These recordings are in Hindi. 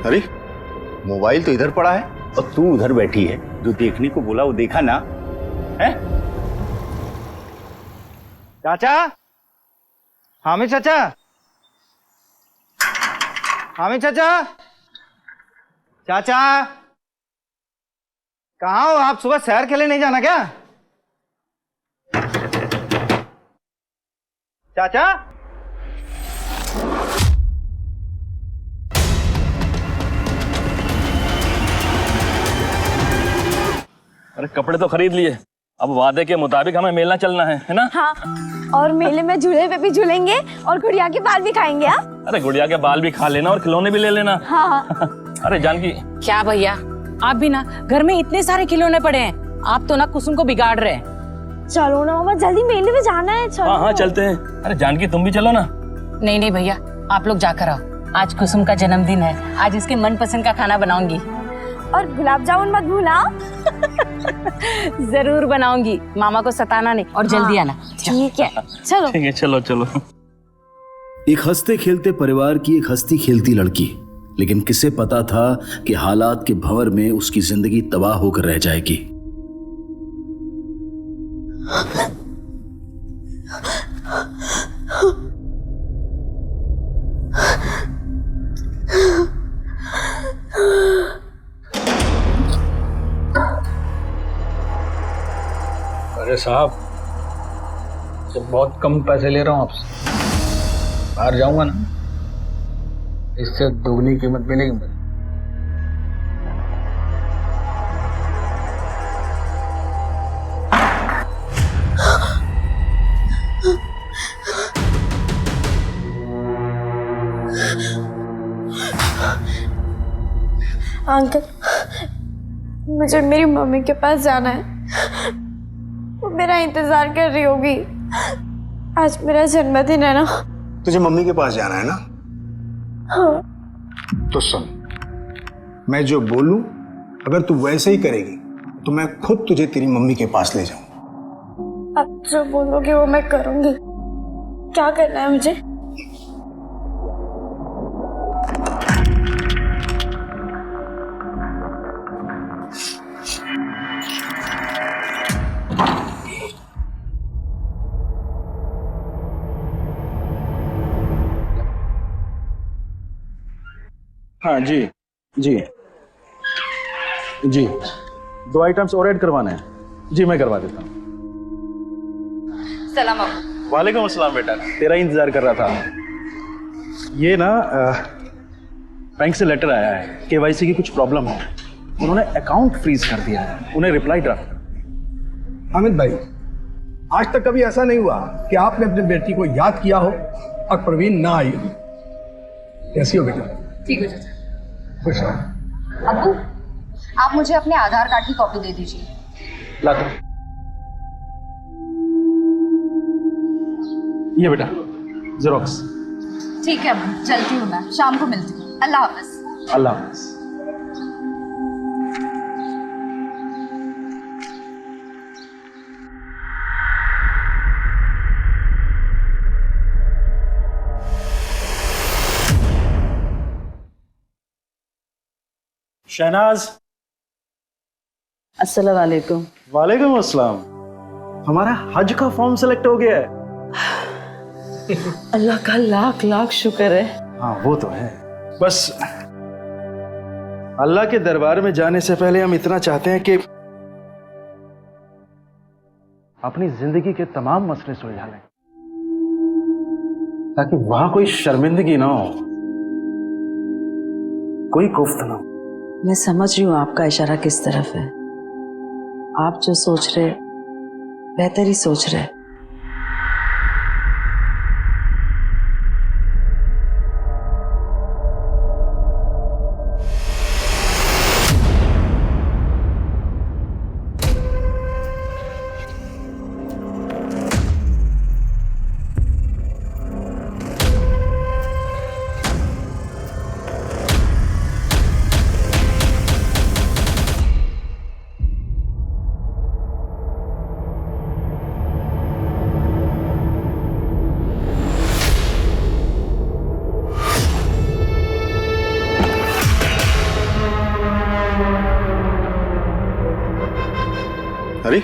अरे मोबाइल तो इधर पड़ा है और तू उधर बैठी है। जो देखने को बोला वो देखा ना है? चाचा, हामिद चाचा, हामिद चाचा, चाचा कहाँ हो आप? सुबह सैर के लिए नहीं जाना क्या? चाचा, अरे कपड़े तो खरीद लिए, अब वादे के मुताबिक हमें मेला चलना है ना? हाँ, और मेले में झूले पे भी झूलेंगे और गुड़िया के बाल भी खाएंगे। हाँ? अरे गुड़िया के बाल भी खा लेना और खिलौने भी ले लेना। हाँ। अरे जानकी, क्या भैया, आप भी ना, घर में इतने सारे खिलौने पड़े हैं, आप तो ना कुसुम को बिगाड़ रहे हैं। चलो ना मामा, जल्दी मेले में जाना है। चलो। हाँ हाँ चलते हैं। अरे जानकी तुम भी चलो ना। नहीं नहीं भैया, आप लोग जाकर आओ, आज कुसुम का जन्मदिन है, आज इसके मनपसंद का खाना बनाऊंगी। और गुलाब जामुन मत भूलना। जरूर बनाऊंगी, मामा को सताना नहीं, और जल्दी आना। ठीक है, चलो। ठीक है, चलो चलो। एक हंसते खेलते परिवार की एक हंसती खेलती लड़की, लेकिन किसे पता था कि हालात के भंवर में उसकी जिंदगी तबाह होकर रह जाएगी। अरे साहब, जब बहुत कम पैसे ले रहा हूँ आपसे, बाहर जाऊंगा ना, इससे दोगुनी कीमत मिलेगी मुझे। अंकल, मुझे मेरी मम्मी के पास जाना है, वो मेरा इंतजार कर रही होगी। आज मेरा जन्मदिन है ना। तुझे मम्मी के पास जाना है ना? हाँ। तो सुन, मैं जो बोलूं अगर तू वैसे ही करेगी तो मैं खुद तुझे तेरी मम्मी के पास ले जाऊंगा। आप जो बोलोगे वो मैं करूंगी। क्या करना है मुझे? हाँ जी जी जी, 2 आइटम्स और ऐड करवाने हैं जी, मैं करवा देता हूँ। सलाम। वालेकुम अस्सलाम बेटा, तेरा ही इंतजार कर रहा था। ये ना बैंक से लेटर आया है, केवाईसी की कुछ प्रॉब्लम है, उन्होंने अकाउंट फ्रीज कर दिया है, उन्हें रिप्लाई ड्राफ्ट। हामिद भाई, आज तक कभी ऐसा नहीं हुआ कि आपने अपनी बेटी को याद किया हो और प्रवीण ना आई हो। कैसी हो बेटा? ठीक है चाचा। खुश रहो। अब्बू, आप मुझे अपने आधार कार्ड की कॉपी दे दीजिए। लाता ये बेटा जेरोक्स। ठीक है अब्बू, चलती हूँ मैं, शाम को मिलती हूँ। अल्लाह हाफिज। अल्लाह हाफिज। शहनाज। अस्सलाम वालेकुम। वालेकुम अस्सलाम। हमारा हज का फॉर्म सेलेक्ट हो गया है। अल्लाह का लाख लाख शुक्र है। हाँ वो तो है, बस अल्लाह के दरबार में जाने से पहले हम इतना चाहते हैं कि अपनी जिंदगी के तमाम मसले सुलझा लें, ताकि वहां कोई शर्मिंदगी ना हो, कोई गुफ्त ना हो। मैं समझ रही हूँ आपका इशारा किस तरफ है। आप जो सोच रहे बेहतर ही सोच रहे। अरे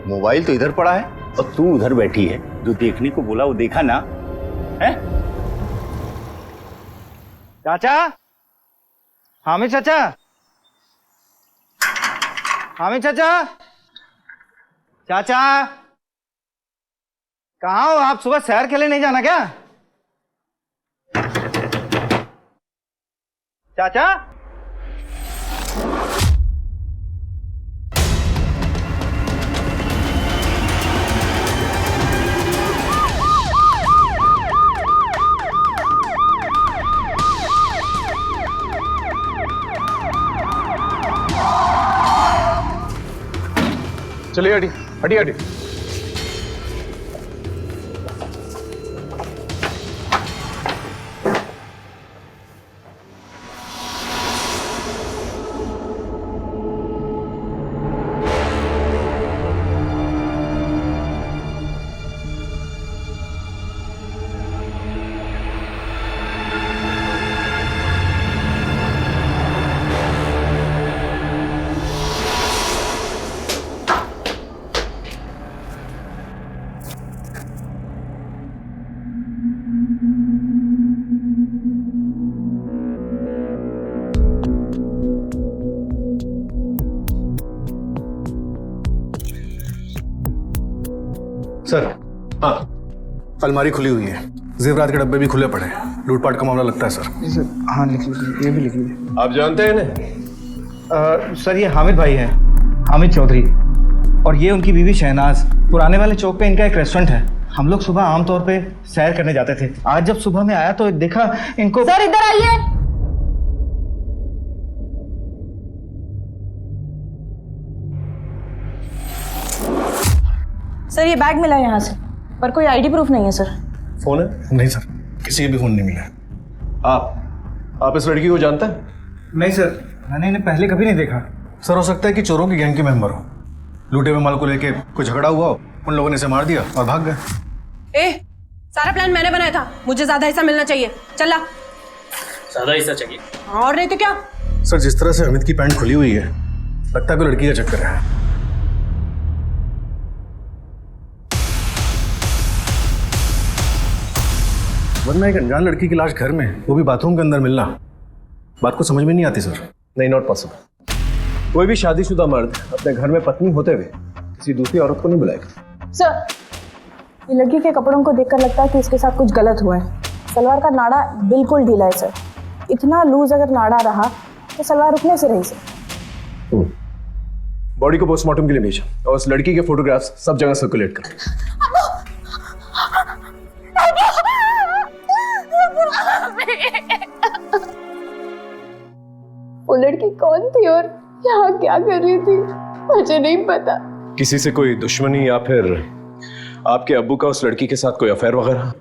मोबाइल तो इधर पड़ा है और तू उधर बैठी है। जो देखने को बोला वो देखा ना है? चाचा, हामिद चाचा, हामिद चाचा, चाचा, कहाँ हो आप? सुबह सैर के लिए नहीं जाना क्या? चाचा, चलिए हटिए हटिए हटिए। सर, हाँ, अलमारी खुली हुई है, जेवरात के डब्बे भी खुले पड़े हैं। लूटपाट का मामला लगता है सर। जी सर, हाँ लिख लीजिए, ये भी लिख लीजिए। आप जानते हैं इन्हें? सर ये हामिद भाई हैं, हामिद चौधरी, और ये उनकी बीवी शहनाज। पुराने वाले चौक पे इनका एक रेस्टोरेंट है। हम लोग सुबह आमतौर पे सैर करने जाते थे। आज जब सुबह में आया तो देखा इनको। सर इधर आइए। सर ये बैग मिला यहाँ से, पर कोई आईडी प्रूफ नहीं है सर। फोन है? नहीं सर, किसी के भी फोन नहीं मिला। आप इस लड़की को जानते हैं? नहीं सर, मैंने इन्हें पहले कभी नहीं देखा। सर हो सकता है कि चोरों की गैंग के मेंबर हो। लूटे हुए माल को लेके कोई झगड़ा हुआ हो, उन लोगों ने इसे मार दिया और भाग गए। सारा प्लान मैंने बनाया था, मुझे ज्यादा हिस्सा मिलना चाहिए। चला। ज्यादा हिस्सा चाहिए? और नहीं तो क्या। सर जिस तरह से अमित की पैंट खुली हुई है, लगता है कोई लड़की का चक्कर है। वरना एक अनजान लड़की की लाश घर में, वो भी बाथरूम के अंदर मिलना, बात को समझ में नहीं आती सर। नहीं, नॉट पॉसिबल। कोई भी शादीशुदा मर्द अपने घर में पत्नी होते हुए किसी दूसरी औरत को नहीं बुलाएगा। सर ये लड़की के कपड़ों को देखकर लगता है कि इसके साथ कुछ गलत हुआ है। सलवार का नाड़ा बिल्कुल ढीला है सर। इतना लूज अगर नाड़ा रहा तो सलवार रुकने से रही सर। बॉडी को पोस्टमार्टम के लिए भेजा और उस लड़की के फोटोग्राफ्स सब जगह सर्कुलेट कर। वो लड़की कौन थी और यहाँ क्या कर रही थी, मुझे नहीं पता। किसी से कोई दुश्मनी या फिर आपके अब्बू का उस लड़की के साथ कोई अफेयर वगैरह?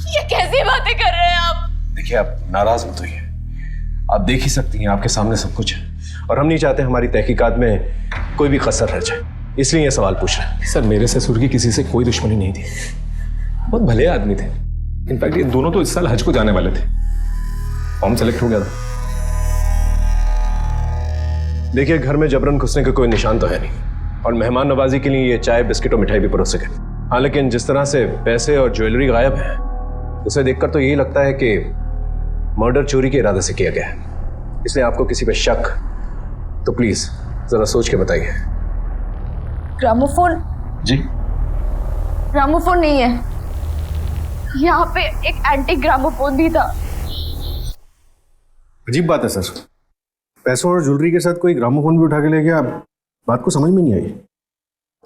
ये कैसी बातें कर रहे हैं आप? देखिए आप नाराज मत होइए, आप देख ही सकती हैं आपके सामने सब कुछ है और हम नहीं चाहते हमारी तहकीकात में कोई भी कसर रह जाए, इसलिए ये सवाल पूछ रहे हैं। सर मेरे ससुर की किसी से कोई दुश्मनी नहीं थी, बहुत भले आदमी थे। इनफैक्ट ये दोनों तो इस साल हज को जाने वाले थे। फॉर्म सेलेक्ट हो गया था। देखिए घर में जबरन घुसने का कोई निशान तो है नहीं और मेहमान नवाजी के लिए ये चाय बिस्किट और मिठाई भी परोस सके। हाँ लेकिन जिस तरह से पैसे और ज्वेलरी गायब है उसे देखकर तो यही लगता है कि मर्डर चोरी के इरादे से किया गया है। इसलिए आपको किसी पे शक तो प्लीज जरा सोच के बताइए। ग्रामोफोन? जी ग्रामोफोन नहीं है, यहाँ पे एक एंटी ग्रामोफोन भी था। अजीब बात है सर, पैसों और ज्वेलरी के साथ कोई ग्रामोफोन भी उठा के ले गया। बात को समझ में नहीं आई।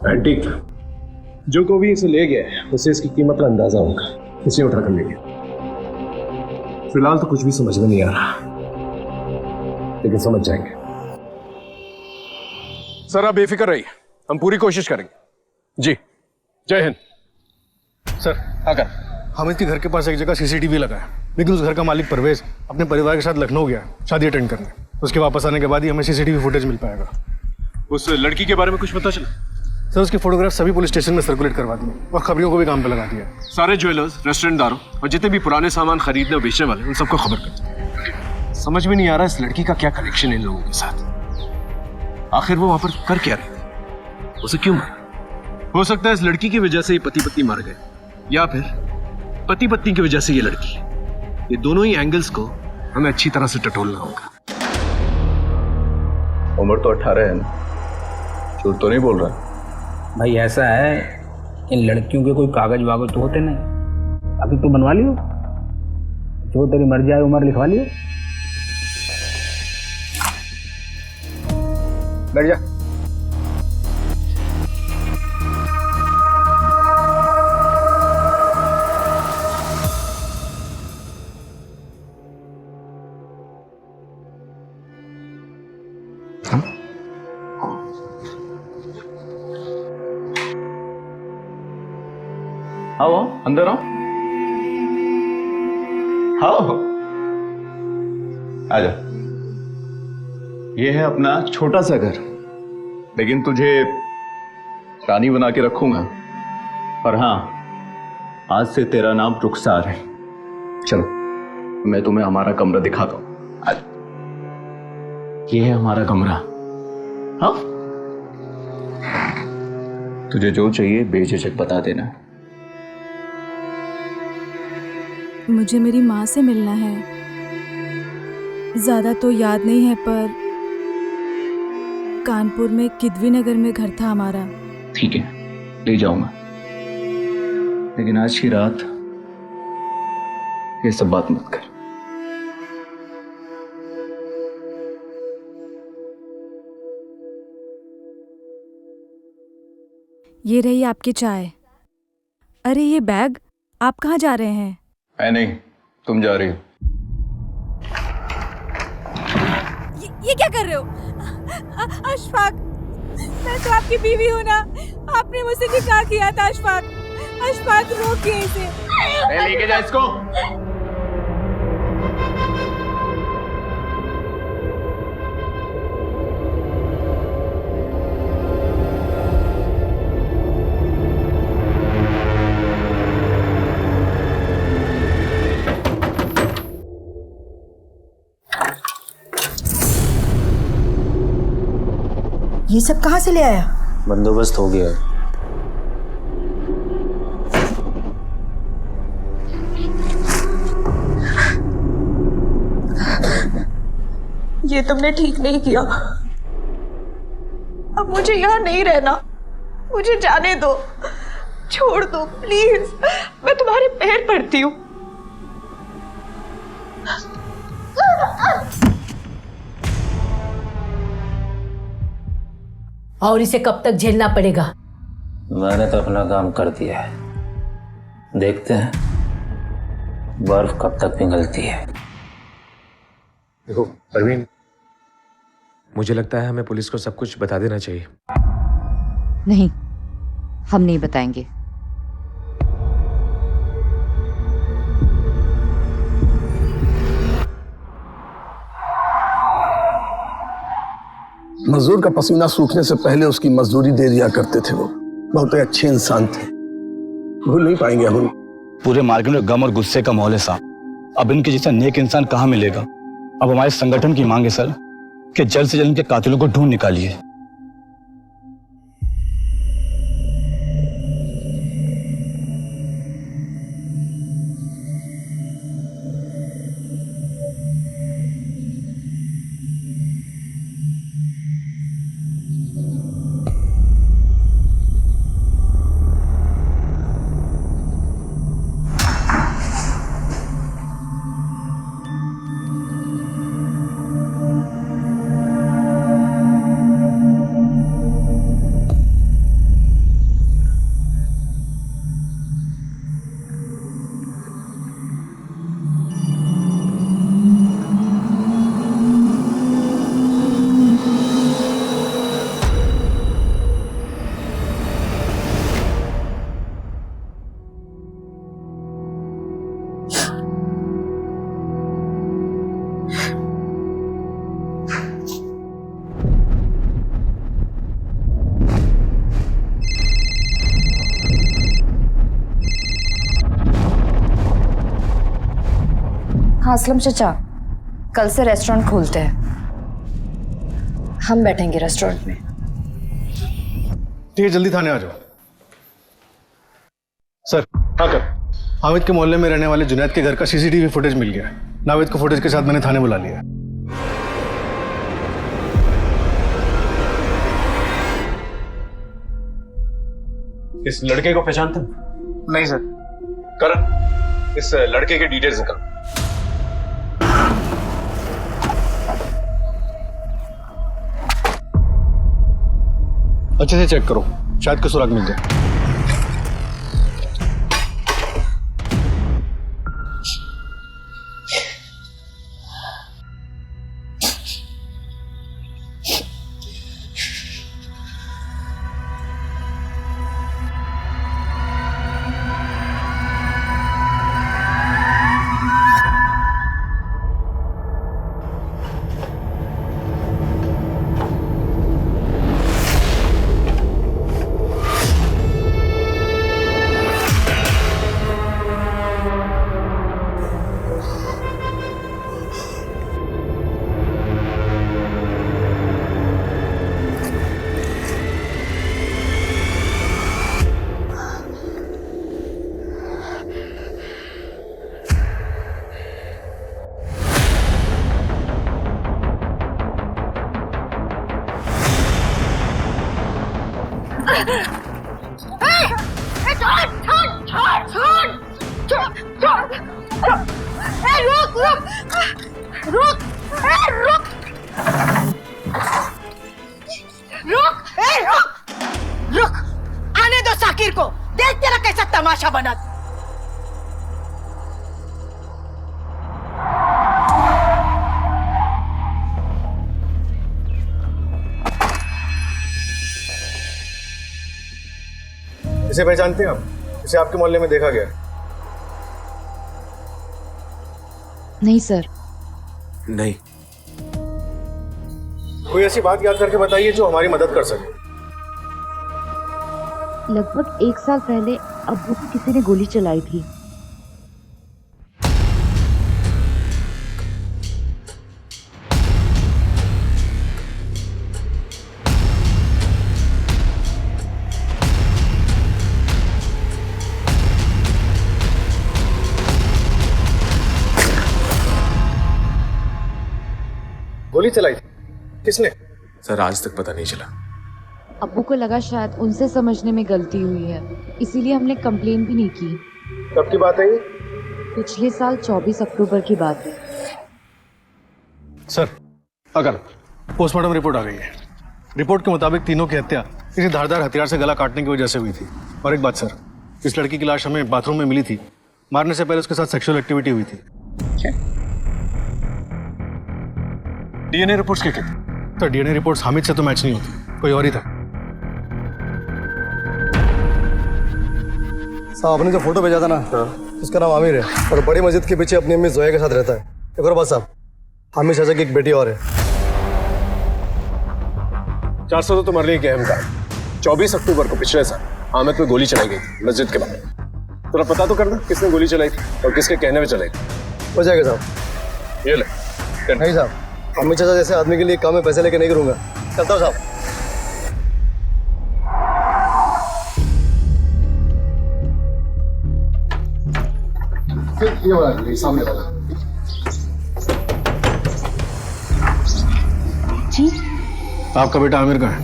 एंटीक जो को भी इसे ले गया उसे इसकी कीमत का अंदाजा होगा, इसे उठा कर ले गया। फिलहाल तो कुछ भी समझ में नहीं आ रहा, लेकिन समझ जाएंगे। सर आप बेफिक्र रहिए, हम पूरी कोशिश करेंगे। जी जय हिंद। सर आकर हामिद के घर के पास एक जगह सीसीटीवी लगा है, लेकिन उस घर का मालिक परवेज अपने परिवार के साथ लखनऊ गया शादी अटेंड करने। उसके वापस आने के बाद ही हमें सीसीटीवी फुटेज मिल पाएगा। उस लड़की के बारे में कुछ पता चला? सर उसकी फोटोग्राफ सभी पुलिस स्टेशन में सर्कुलेट करवा दिए और खबरियों को भी काम पे लगा दिया। सारे ज्वेलर्स, रेस्टोरेंटदारों और जितने भी पुराने सामान खरीदने और बेचने वाले उन सबको खबर कर। समझ में नहीं आ रहा इस लड़की का क्या कनेक्शन है इन लोगों के साथ। आखिर वो वहां पर कर क्या रही? उसे क्यों मारा? हो सकता है इस लड़की की वजह से ही पति पत्नी मार गए, या फिर पति पत्नी की वजह से ये लड़की। ये दोनों ही एंगल्स को हमें अच्छी तरह से टटोलना होगा। उम्र तो 18 है ना, झूठ तो नहीं बोल रहा? भाई ऐसा है, इन लड़कियों के कोई कागज वागज तो होते नहीं, अभी तू बनवा लियो, जो तेरी मर्जी आए उम्र लिखवा लियो। बैठ जा। आओ अंदर आओ, आओ आ जाओ। ये है अपना छोटा सा घर, लेकिन तुझे रानी बना के रखूंगा। और हाँ, आज से तेरा नाम रुखसार है। चलो मैं तुम्हें हमारा कमरा दिखाता हूं। आज ये है हमारा कमरा। हाँ, तुझे जो चाहिए बेझिझक बता देना। मुझे मेरी माँ से मिलना है। ज़्यादा तो याद नहीं है, पर कानपुर में किदवी नगर में घर था हमारा। ठीक है, ले जाऊंगा, लेकिन आज की रात ये सब बात मत कर। ये रही आपकी चाय। अरे ये बैग, आप कहाँ जा रहे हैं? मैं नहीं, तुम जा रही हो। ये क्या कर रहे हो? अशफाक, मैं तो आपकी बीवी हूँ ना, आपने मुझसे निकाह किया था। अशफाक, अशफाक रोकिए इसे। लेके जा इसको। ये सब कहाँ से ले आया? बंदोबस्त हो गया है। ये तुमने ठीक नहीं किया। अब मुझे यहाँ नहीं रहना, मुझे जाने दो, छोड़ दो प्लीज, मैं तुम्हारे पैर पड़ती हूँ। और इसे कब तक झेलना पड़ेगा? मैंने तो अपना काम कर दिया है, देखते हैं बर्फ कब तक पिघलती है। देखो परवीन, मुझे लगता है हमें पुलिस को सब कुछ बता देना चाहिए। नहीं, हम नहीं बताएंगे। मजदूर का पसीना सूखने से पहले उसकी मजदूरी दे दिया करते थे। वो बहुत ही अच्छे इंसान थे, भूल नहीं पाएंगे हम। पूरे मार्केट में गम और गुस्से का माहौल है साहब। अब इनके जैसा नेक इंसान कहाँ मिलेगा? अब हमारे संगठन की मांग है सर कि जल्द से जल्द इनके कातिलों को ढूंढ निकालिए। हाँ असलम चाचा, कल से रेस्टोरेंट खोलते हैं। हम बैठेंगे रेस्टोरेंट में। ठीक है, जल्दी थाने आ जाओ। सर, हाँ कर। हामिद के मोहल्ले में रहने वाले जुनैद के घर का सीसीटीवी फुटेज मिल गया है। नावेद को फुटेज के साथ मैंने थाने बुला लिया। इस लड़के को पहचानते हैं? नहीं सर। करण, इस लड़के के डिटेल्स निकाल। अच्छे से चेक करो, शायद कोई सुराग मिल जाए। रुक, आने दो साकिर को, देख तेरा कैसा तमाशा बना। इसे पहचानते हैं आप? इसे आपके मोहल्ले में देखा गया? नहीं सर। नहीं। कोई ऐसी बात याद करके बताइए जो हमारी मदद कर सके। लगभग 1 साल पहले अब्बू को किसी ने गोली चलाई थी। गोली चलाई थी? किसने? सर, आज तक पता नहीं चला। अब्बू को लगा शायद उनसे समझने में गलती हुई है, इसीलिए हमने कंप्लेन भी नहीं की। कब की बात है ये? पिछले साल 24 अक्टूबर की बात है। सर, अगर पोस्टमार्टम रिपोर्ट आ गई है। रिपोर्ट के मुताबिक तीनों की हत्या किसी धारदार हथियार से गला काटने की वजह से हुई थी। और एक बात सर, इस लड़की की लाश हमें बाथरूम में मिली थी। मारने से पहले उसके साथ सेक्सुअल एक्टिविटी हुई थी। डीएनए रिपोर्ट्स क्या कहते? सर, डीएनए रिपोर्ट्स हामिद से तो मैच नहीं होती, कोई और ही था। साहब, आपने जो फोटो भेजा था ना, उसका नाम आमिर है और बड़ी मस्जिद के पीछे अपनी अम्मी जोया के साथ रहता है। एक और बात साहब, हामिद चाचा की एक बेटी और है। 400 तो मरने की अहम का। 24 अक्टूबर को पिछले साल हामिद पे गोली चलाई गई थी मस्जिद के बाहर। थोड़ा पता तो करना किसने गोली चलाई थी और किसके कहने में चलाई थी। हो जाएगा साहब। ये ले। नहीं साहब, अम्मी चाचा जैसे आदमी के लिए काम में पैसे लेके नहीं करूंगा। चलता हूँ साहब। ये वाला सामने वाला। जी, आपका बेटा आमिर कहाँ है?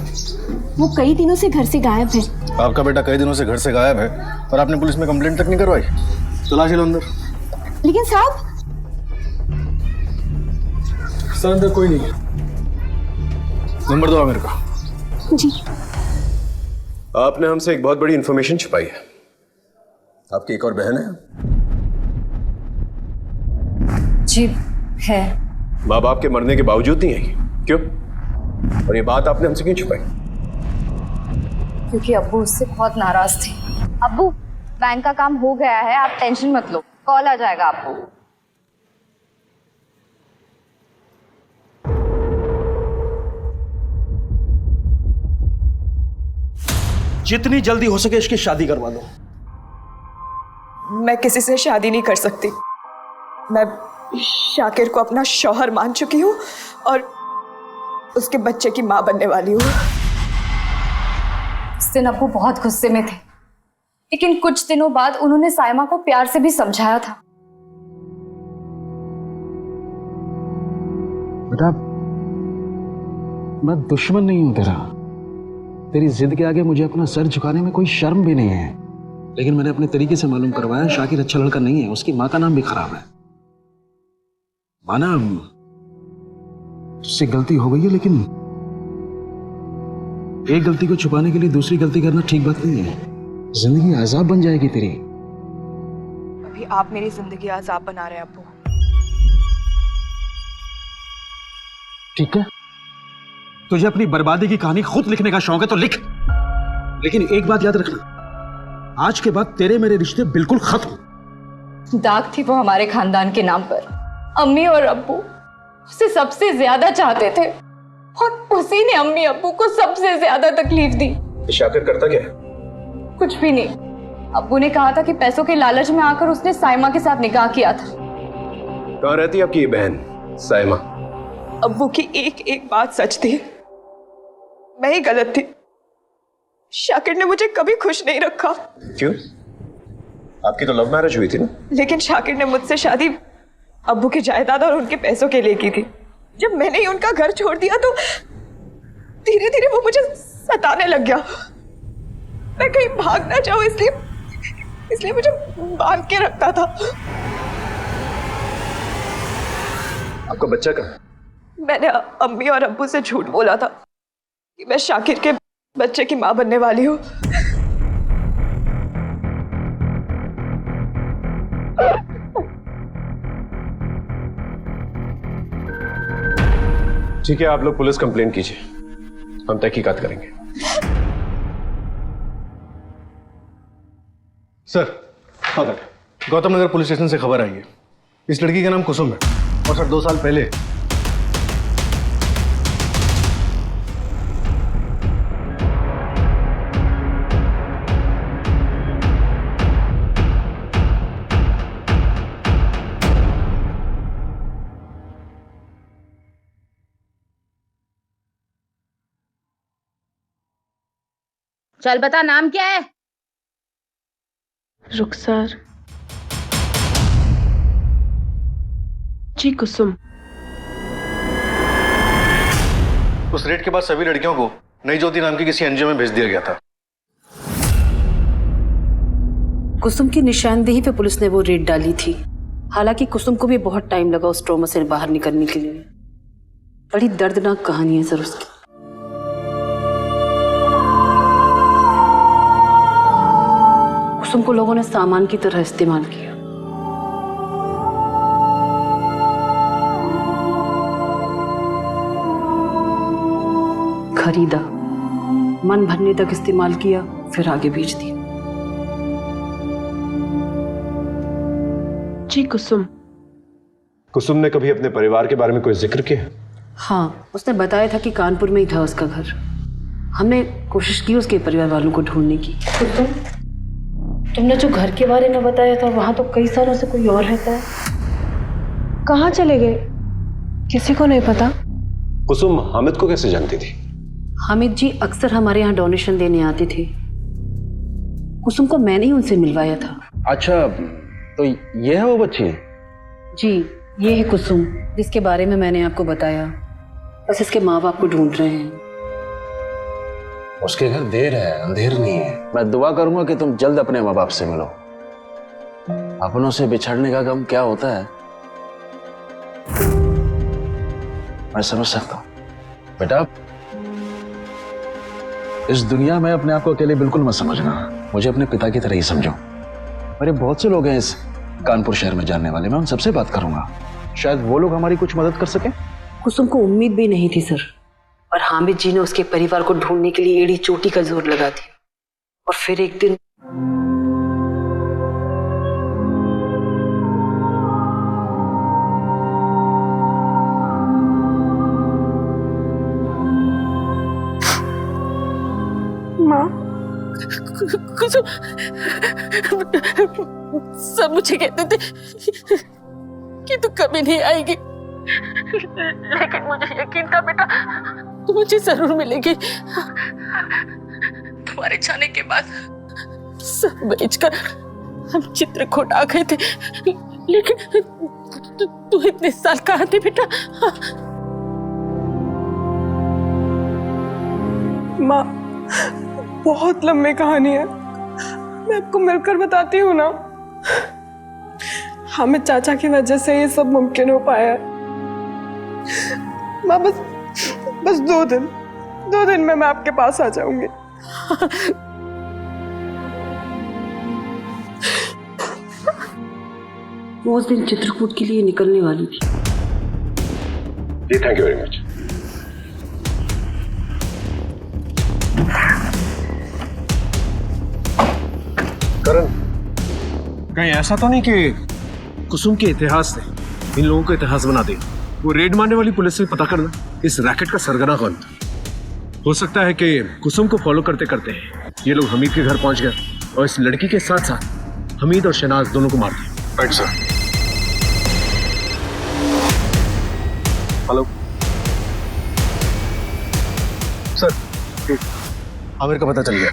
वो कई दिनों से घर से गायब है। आपका बेटा कई दिनों से घर से गायब है और आपने पुलिस में कंप्लेंट तक नहीं करवाई? तलाशी लो अंदर। लेकिन साहब, सर अंदर कोई नहीं है। नंबर दो आमिर का। जी। आपने हमसे एक बहुत बड़ी इंफॉर्मेशन छुपाई है। आपकी एक और बहन है? जी है। माँ बाप के मरने के बावजूद नहीं आई, क्यों? और ये बात आपने हमसे क्यों छुपाई? क्योंकि अब्बू उससे बहुत नाराज थे। अब्बू, बैंक का काम हो गया है, आप टेंशन मत लो, कॉल आ जाएगा आपको। जितनी जल्दी हो सके इसकी शादी करवा दो। मैं किसी से शादी नहीं कर सकती। मैं शाकिर को अपना शौहर मान चुकी हूँ और उसके बच्चे की माँ बनने वाली हूँ। उस दिन अब्बू बहुत गुस्से में थे, लेकिन कुछ दिनों बाद उन्होंने साइमा को प्यार से भी समझाया था। बेटा, मैं दुश्मन नहीं हूं तेरा। तेरी जिद के आगे मुझे अपना सर झुकाने में कोई शर्म भी नहीं है, लेकिन मैंने अपने तरीके से मालूम करवाया शाकिर अच्छा लड़का नहीं है, उसकी माँ का नाम भी खराब है। माना उससे गलती हो गई है, लेकिन एक गलती को छुपाने के लिए दूसरी गलती करना ठीक बात नहीं है। जिंदगी अजाब बन जाएगी तेरी। अभी आप मेरी जिंदगी अजाब बना रहे हैं अब्बू। ठीक है, तुझे अपनी बर्बादी की कहानी खुद लिखने का शौक है तो लिख, लेकिन एक बात याद रखना, आज के बाद तेरे मेरे रिश्ते बिल्कुल खत्म। दाग थी वो हमारे खानदान के नाम पर। अम्मी और अब्बू उसे सबसे ज्यादा चाहते थे और उसी ने अम्मी अब्बू को सबसे ज्यादा तकलीफ दी। शाकिर करता क्या है? कुछ भी नहीं। अब्बू ने कहा था कि पैसों के लालच में आकर उसने साइमा के साथ निकाह किया था। कहाँ रहती है आपकी ये बहन साइमा? अब्बू की एक एक बात सच थी, मैं ही गलत थी। शाकिर ने मुझे कभी खुश नहीं रखा। क्यों? आपकी तो लव मैरिज हुई थी ना? लेकिन शाकिर ने मुझसे शादी अब्बू की जायदाद और उनके पैसों के लिए की थी। जब मैंने ही उनका घर छोड़ दिया तो धीरे धीरे वो मुझे सताने लग गया। मैं कहीं भाग ना जाऊं इसलिए मुझे बांध के रखता था। आपका बच्चा कहाँ? मैंने अम्मी और अब्बू से झूठ बोला था कि मैं शाकिर के बच्चे की मां बनने वाली हूँ। ठीक है, आप लोग पुलिस कंप्लेन कीजिए, हम तहकीकात करेंगे। Sir, Gautam Nagar police station से खबर आई है। इस लड़की का नाम कुसुम है और सर 2 साल पहले चल बता, नाम क्या है? रुखसार जी कुसुम। उस रेड के बाद सभी लड़कियों को नई ज्योति नाम की किसी एनजीओ में भेज दिया गया था। कुसुम की निशानदेही पे पुलिस ने वो रेड डाली थी। हालांकि कुसुम को भी बहुत टाइम लगा उस ट्रॉमा से बाहर निकलने के लिए। बड़ी दर्दनाक कहानी है सर उसकी। कुसुम को लोगों ने सामान की तरह इस्तेमाल किया। खरीदा, मन भरने तक इस्तेमाल किया, फिर आगे बेच दिया। जी कुसुम। कुसुम ने कभी अपने परिवार के बारे में कोई जिक्र किया? हाँ, उसने बताया था कि कानपुर में ही था उसका घर। हमने कोशिश की उसके परिवार वालों को ढूंढने की। तुमने जो घर के बारे में बताया था, वहां तो कई सालों से कोई और रहता है। कहाँ चले गए? किसी को नहीं पता। कुसुम हामिद को कैसे जानती थी? हामिद जी अक्सर हमारे यहाँ डोनेशन देने आते थे। कुसुम को मैंने ही उनसे मिलवाया था। अच्छा, तो ये है वो बच्ची? जी, ये है कुसुम जिसके बारे में मैंने आपको बताया। बस इसके माँ बाप को ढूंढ रहे हैं। उसके घर देर है, अंधेर नहीं है। मैं दुआ करूंगा कि तुम जल्द अपने माँ बाप से मिलो। अपनों से बिछड़ने का गम क्या होता है मैं समझ सकता हूं। बेटा, इस दुनिया में अपने आप को अकेले बिल्कुल मत समझना। मुझे अपने पिता की तरह ही समझो। मेरे बहुत से लोग हैं इस कानपुर शहर में जानने वाले, मैं उन सबसे बात करूंगा। शायद वो लोग हमारी कुछ मदद कर सके। कुसुम को उम्मीद भी नहीं थी सर, और हामिद जी ने उसके परिवार को ढूंढने के लिए एड़ी चोटी का जोर लगा दिया। और फिर एक दिन माँ, कुसुम सब मुझे कहते थे कि तू कभी नहीं आएगी, लेकिन मुझे यकीन था बेटा तू मुझे जरूर मिलेगी। तुम्हारे जाने के बाद सब बेचकर हम चित्रकूट आ गए थे, लेकिन तू इतने साल कहाँ थे बेटा? माँ, बहुत लंबी कहानी है, मैं आपको मिलकर बताती हूँ ना। हमें चाचा की वजह से ये सब मुमकिन हो पाया है। माँ, बस 2 दिन में मैं आपके पास आ जाऊंगी। वो उस दिन चित्रकूट के लिए निकलने वाली थी। जी, थैंक यू वेरी मच। करण, कहीं ऐसा तो नहीं कि कुसुम के इतिहास ने इन लोगों का इतिहास बना दे? वो रेड मारने वाली पुलिस से पता करना इस रैकेट का सरगना कौन था। हो सकता है कि कुसुम को फॉलो करते करते ये लोग हमीद के घर पहुंच गए और इस लड़की के साथ साथ हमीद और शहनाज दोनों को मार दिया। Right sir. Hello sir, Aamir का पता चल गया।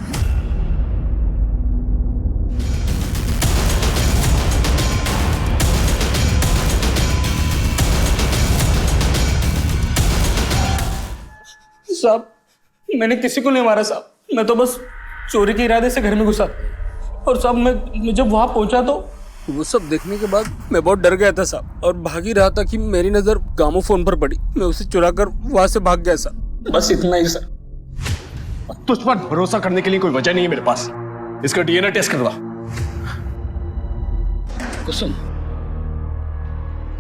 साहब, मैंने किसी को नहीं मारा साहब, मैं तो बस चोरी के इरादे से घर में घुसा। और साहब मैं जब वहां पहुंचा तो वो सब देखने के बाद मैं बहुत डर गया था साहब, और भाग ही रहा था कि मेरी नजर गामू फोन पर पड़ी। मैं उसे चुरा कर वहां से भाग गया साहब, बस इतना ही सर। तुझ पर भरोसा करने के लिए कोई वजह नहीं है मेरे पास। इसका डीएनए टेस्ट करवा। कुसुम?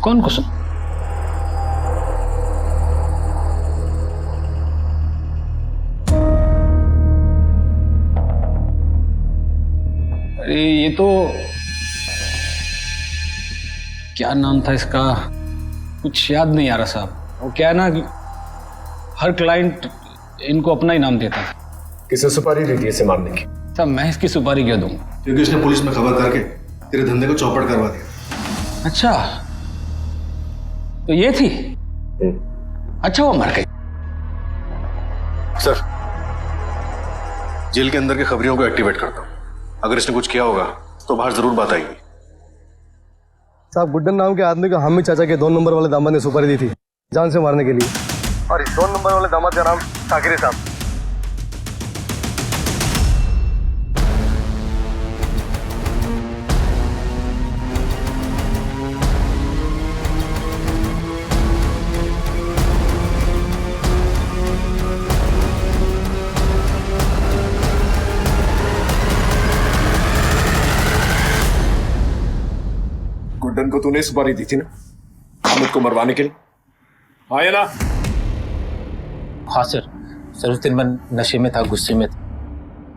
कौन कुसुम? अरे ये तो क्या नाम था इसका, कुछ याद नहीं आ रहा साहब। वो क्या है ना कि हर क्लाइंट इनको अपना ही नाम देता है। किसे सुपारी दी थी इसे मारने की? साहब मैं इसकी सुपारी क्यों दूंगा? क्योंकि उसने पुलिस में खबर करके तेरे धंधे को चौपट करवा दिया। अच्छा, तो ये थी? अच्छा, वो मर गई। सर, जेल के अंदर के खबरियों को एक्टिवेट करता हूँ। अगर इसने कुछ किया होगा तो बाहर जरूर बात आएगी। साहब, गुड्डन नाम के आदमी को हामिद चाचा के 2 नंबर वाले दामाद ने सुपारी दी थी जान से मारने के लिए, और इस 2 नंबर वाले दामाद का नाम शाकिर साहब। गुड्डन को तूने सुपारी दी थी ना हामिद को मरवाने के लिए? हाँ या ना? हाँ सर उस दिन मैं नशे में था, गुस्से में था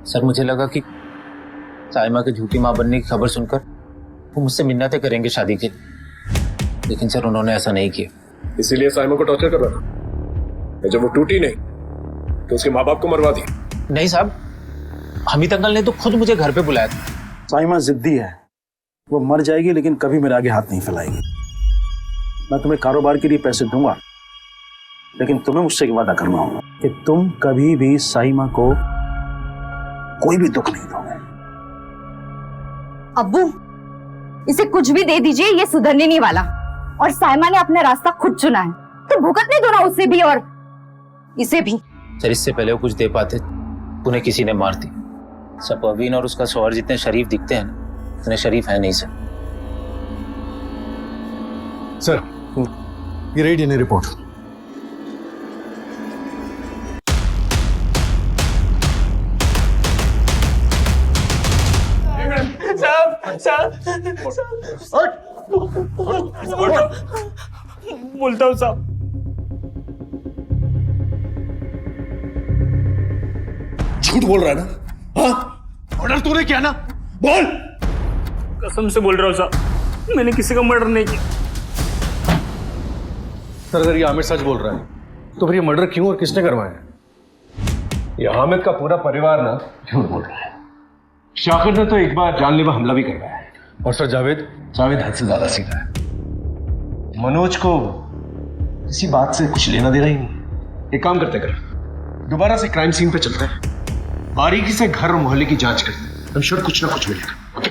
सर। मुझे लगा कि साइमा की झूठी माँ बनने की खबर सुनकर वो मुझसे मिन्नतें करेंगे शादी के लिए, लेकिन सर उन्होंने ऐसा नहीं किया। इसीलिए साइमा को टॉर्चर कर रहा था। जब वो टूटी नहीं तो उसके माँ बाप को मरवा दिया? नहीं साहब, हमीद अंकल ने तो खुद मुझे घर पे बुलाया था। साइमा जिद्दी है, वो मर जाएगी लेकिन कभी मेरे आगे हाथ नहीं फैलाएगी। मैं तुम्हें कारोबार के लिए पैसे दूंगा, लेकिन तुम्हें मुझसे एक वादा करना होगा कि तुम कभी भी साइमा को कोई भी दुख नहीं दोगे। अब्बू, इसे कुछ भी दे दीजिए, ये सुधरने नहीं वाला। और साइमा ने अपना रास्ता खुद चुना है, तो भुगतने दो ना उसे भी और इसे भी। सर इससे पहले वो कुछ दे पाते उन्हें किसी ने मार दी। सब परवीन और उसका शौहर जितने शरीफ दिखते हैं ना, उतने शरीफ है नहीं सर। सर, ये रही डीएनए रिपोर्ट। बोलता हूँ साहब। झूठ बोल रहा है ना? हाँ, ऑर्डर तूने किया ना? बोल। कसम से बोल रहा हूँ साहब, मैंने किसी का मर्डर नहीं किया। सर, अगर ये आमिर सच बोल रहा है तो फिर ये मर्डर क्यों और किसने करवाया? ये हामिद का पूरा परिवार ना झूठ बोल रहा है। शाकिर ने तो एक बार जानलेवा हमला भी करवाया है। और सर जावेद हद से ज्यादा सीधा है। मनोज को किसी बात से कुछ लेना देना ही नहीं। एक काम करते कर, दोबारा से क्राइम सीन पे चलते हैं। बारीकी से घर और मोहल्ले की जांच करते हैं। I'm sure कुछ ना कुछ मिलेगा। ओके?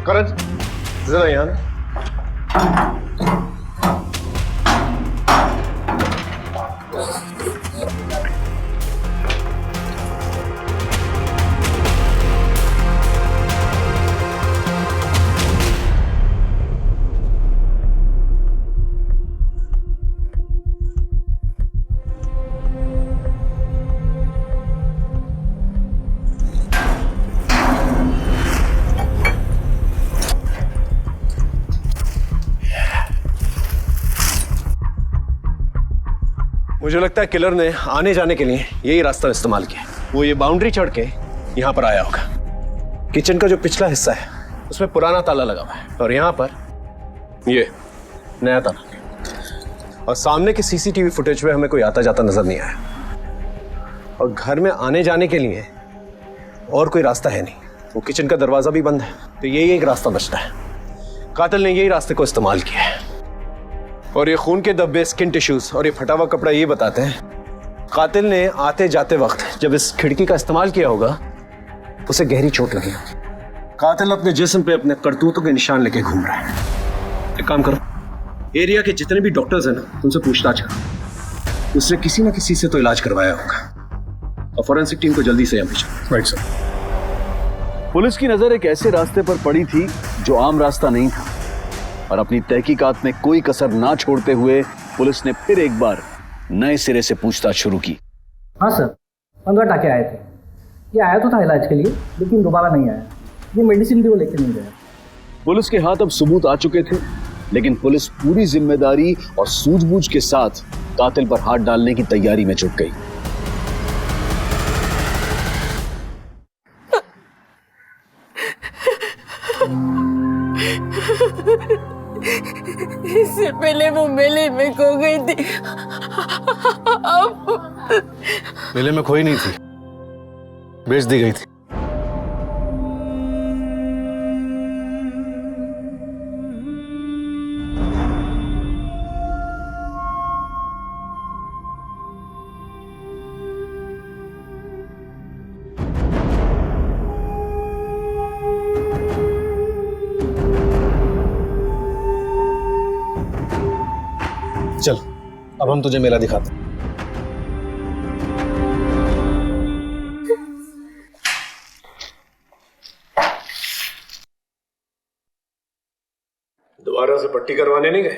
करण, जरा यहाँ ना। मुझे लगता है किलर ने आने जाने के लिए यही रास्ता इस्तेमाल किया। वो ये बाउंड्री चढ़ के यहाँ पर आया होगा। किचन का जो पिछला हिस्सा है उसमें पुराना ताला लगा हुआ है और यहाँ पर ये नया ताला। और सामने के सीसीटीवी फुटेज में हमें कोई आता जाता नजर नहीं आया। और घर में आने जाने के लिए और कोई रास्ता है नहीं। वो किचन का दरवाजा भी बंद है, तो यही एक रास्ता बचता है। कातिल ने यही रास्ते को इस्तेमाल किया है। और ये खून के धब्बे, स्किन टिश्यूज और ये फटा हुआ कपड़ा ये बताते हैं कातिल ने आते जाते वक्त जब इस खिड़की का इस्तेमाल किया होगा उसे गहरी चोट लगी होगी। कातिल अपने जिस्म पे अपने करतूतों के निशान लेके घूम रहा है। एक काम करो, एरिया के जितने भी डॉक्टर्स हैं ना उनसे पूछताछ करो। उसने किसी ना किसी से तो इलाज करवाया होगा। और फॉरेंसिक टीम को जल्दी से यहाँ भेजो। Right sir. पुलिस की नजर एक ऐसे रास्ते पर पड़ी थी जो आम रास्ता नहीं था और अपनी तहकीकात में कोई कसर ना छोड़ते हुए पुलिस ने फिर एक बार नए सिरे से पूछताछ शुरू की। हाँ सर, 15 टाके आए थे। ये आया तो था इलाज के लिए, लेकिन दोबारा नहीं आया। ये मेडिसिन भी वो लेके नहीं गया। पुलिस के हाथ अब सबूत आ चुके थे, लेकिन पुलिस पूरी जिम्मेदारी और सूझबूझ के साथ कातिल पर हाथ डालने की तैयारी में जुट गई। इससे पहले वो मेले में खो गई थी। अब मेले में खोई नहीं थी, बेच दी गई थी। चल, अब हम तुझे मेला दिखाते हैं। दोबारा से पट्टी करवाने नहीं गए?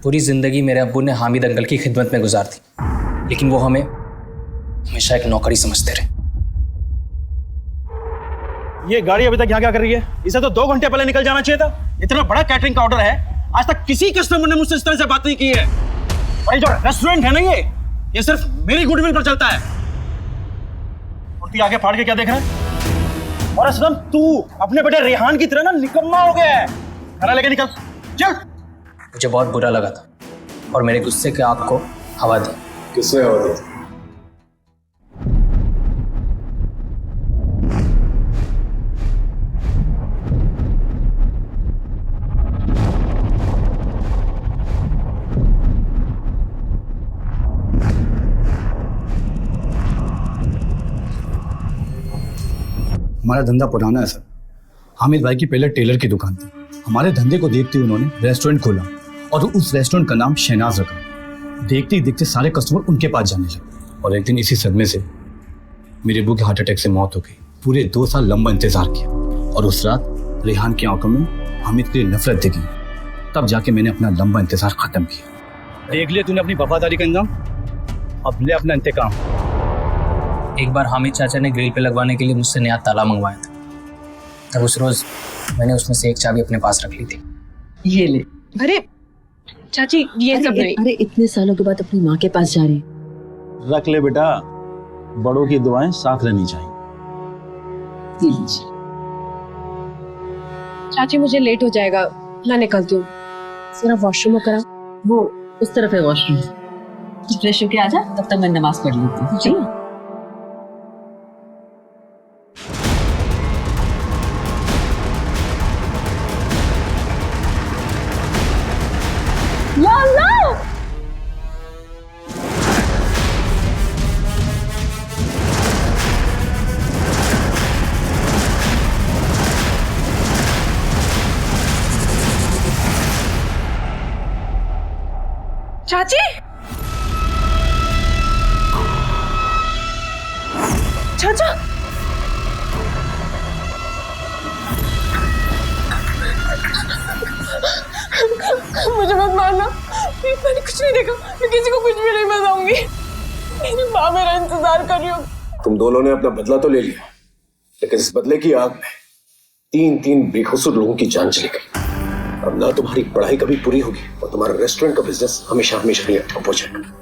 पूरी जिंदगी मेरे अब्बू ने हामिद अंकल की खिदमत में गुजार दी, लेकिन वो हमें हमेशा एक नौकरी समझते रहे। ये गाड़ी अभी तक यहाँ क्या कर रही है? इसे तो 2 घंटे पहले निकल जाना चाहिए था। इतना बड़ा कैटरिंग का ऑर्डर है, आज तक किसी कस्टमर ने मुझसे इस तरह से बात नहीं की है। और ये जो रेस्टोरेंट है ना, ये सिर्फ मेरी गुडविल पर चलता है। और तू आगे फाड़ के क्या देख रहा है? और असलम तू अपने बेटे रेहान की तरह ना निकम्मा हो गया है। खाना लेके निकल, चल। मुझे बहुत बुरा लगा था और मेरे गुस्से के आग को हवा दी। किसने हवा दी? हमारा धंधा पुराना है सर। हामिद भाई की पहले टेलर की दुकान थी, हमारे धंधे को देखते हुए उन्होंने रेस्टोरेंट खोला और उस रेस्टोरेंट का नाम शहनाज रखा। देखते ही देखते सारे कस्टमर उनके पास जाने लगे और एक दिन इसी सदमे से मेरे अब्बू की हार्ट अटैक से मौत हो गई। पूरे 2 साल लंबा इंतजार किया और उस रात रेहान की आंखों में हामिद के लिए नफरत दिखी। तब जाके मैंने अपना लंबा इंतजार खत्म किया। देख लिया तूने अपनी वफादारी का अंजाम, अब ले अपना इंतकाम। एक बार हामिद चाचा ने ग्रिल पे लगवाने के लिए मुझसे नया ताला मंगवाया था। तब उस रोज मैंने उसमें से एक चाबी अपने पास रख ली थी। ये ले। अरे चाची ये सब नहीं। अरे इतने सालों के बाद अपनी माँ के पास जा रही। रख ले बेटा, बड़ों की दुआएं साथ रहनी चाहिए। चाची मुझे लेट हो जाएगा, मैं निकलती हूँ। जरा वॉशरूम करा, वो उस तरफ है वॉशरूम। तू फ्रेश होके आ जा, तब तक मैं नमाज पढ़ लेती हूँ। जी चाची चाचा मुझे मत मारना, मैंने कुछ नहीं देखा, मैं किसी को कुछ भी नहीं बताऊंगी। मेरी माँ मेरा इंतजार कर रही हो। तुम दोनों ने अपना बदला तो ले लिया, लेकिन इस बदले की आग में 3 बेकसूर लोगों की जान चली गई। अब ना तुम्हारी पढ़ाई कभी पूरी होगी और तुम्हारा रेस्टोरेंट का बिजनेस हमेशा हमेशा नहीं ठप हो जाएगा।